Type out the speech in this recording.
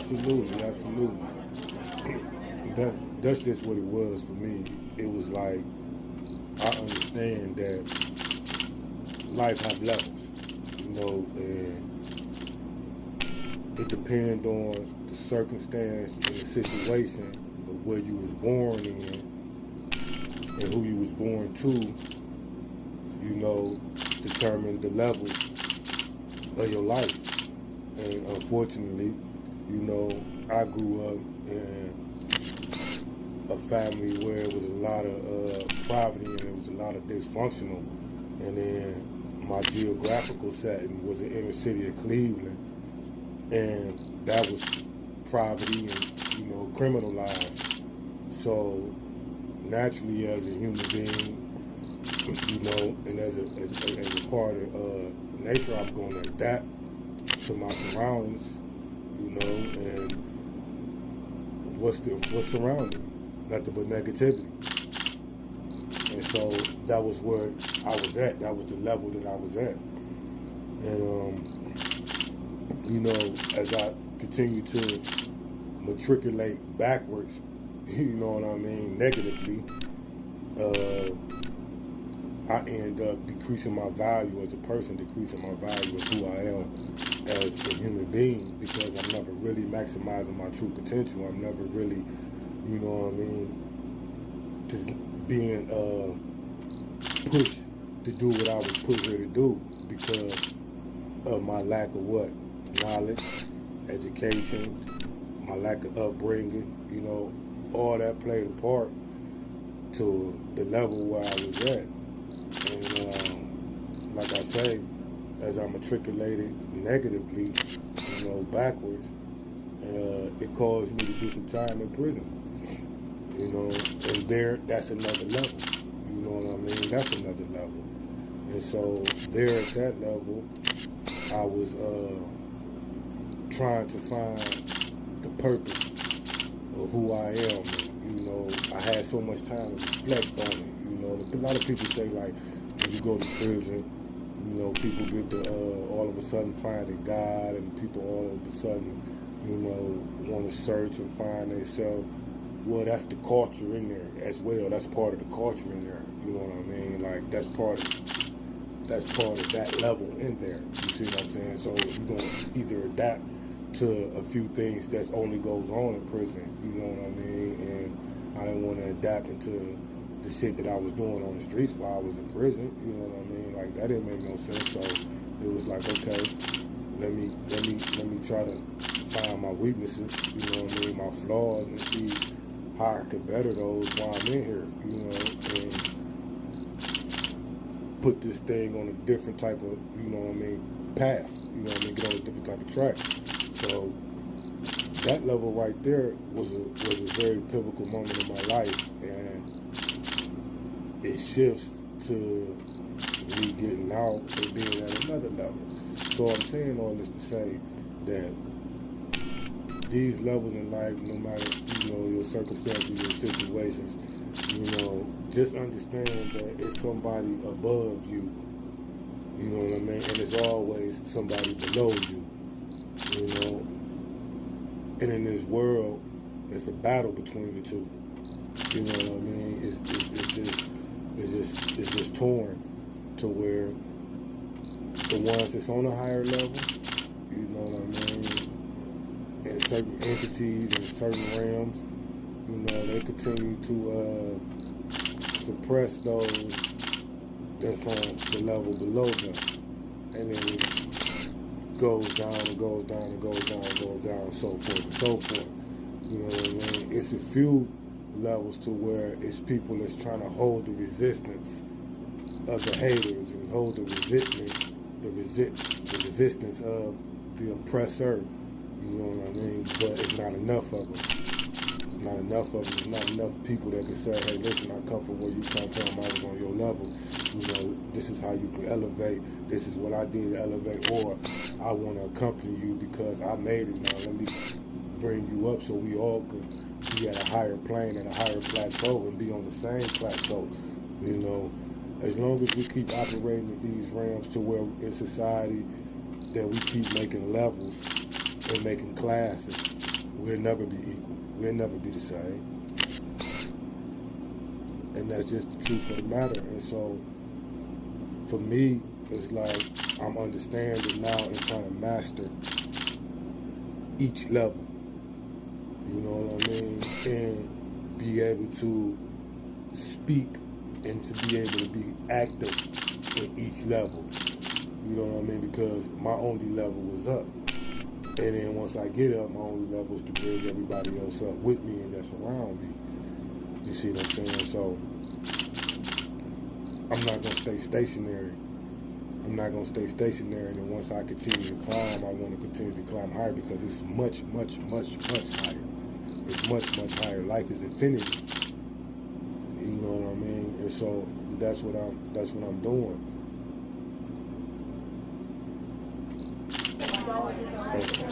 absolutely, absolutely. That's just what it was for me. It was like I understand that life have levels, and it depends on the circumstance and the situation of where you was born in and who you was born to, determine the level of your life. And unfortunately, I grew up in a family where it was a lot of poverty and it was a lot of dysfunctional. And then my geographical setting was the inner city of Cleveland, and that was poverty and criminalized. So naturally, as a human being, and as a part of nature, I'm going to adapt to my surroundings, and what's surrounding me, nothing but negativity. And so that was where I was at. That was the level that I was at. And as I continue to matriculate backwards, negatively, I end up decreasing my value as a person, decreasing my value as who I am as a human being, because I'm never really maximizing my true potential. I'm never really, just being pushed to do what I was put here to do because of my lack of what? Knowledge, education, my lack of upbringing, all that played a part to the level where I was at. And like I say, as I matriculated negatively, backwards, it caused me to do some time in prison. And that's another level. You know what I mean? That's another level. And so there at that level, I was trying to find the purpose of who I am. I had so much time to reflect on it. A lot of people say, like, when you go to prison, people get to all of a sudden finding God, and people all of a sudden, want to search and find themselves. Well, that's the culture in there as well. That's part of the culture in there. You know what I mean? Like, that's part of that level in there. You see what I'm saying? So you're going to either adapt to a few things that only goes on in prison. You know what I mean? And I didn't want to adapt into the shit that I was doing on the streets while I was in prison. You know what I mean? Like, that didn't make no sense. So it was like, okay, let me try to find my weaknesses. You know what I mean? My flaws, and see how I can better those while I'm in here. And put this thing on a different type of, path. Get on a different type of track. So that level right there was a very pivotal moment in my life, and it shifts to me getting out and being at another level. So I'm saying all this to say that these levels in life, no matter your circumstances, your situations, just understand that it's somebody above you. You know what I mean? And it's always somebody below you. And in this world, it's a battle between the two. You know what I mean? It's just torn to where the ones that's on a higher level, you know what I mean, in certain entities and certain realms, they continue to suppress those that's on the level below them, and then it goes down and goes down and goes down and goes down, and so forth and so forth. You know what I mean? It's a few levels to where it's people that's trying to hold the resistance of the haters and hold the resistance of the oppressor. You know what I mean? But it's not enough of them. It's not enough of them. There's not enough people that can say, hey, listen, I come from where you come from. I was on your level. This is how you can elevate. This is what I did to elevate. Or I want to accompany you because I made it now. Let me bring you up so we all can be at a higher plane, at a higher plateau, and be on the same plateau. As long as we keep operating in these realms to where in society that we keep making levels and making classes, we'll never be equal. We'll never be the same. And that's just the truth of the matter. And so, for me, it's like I'm understanding now and trying to master each level. You know what I mean? And be able to speak and to be able to be active in each level. You know what I mean? Because my only level was up. And then once I get up, my only level is to bring everybody else up with me and that's around me. You see what I'm saying? So I'm not going to stay stationary. I'm not going to stay stationary. And then once I continue to climb, I want to continue to climb higher because it's much, much, much, much higher. It's much, much higher. Life is infinity. You know what I mean? And so that's what I'm doing. Okay.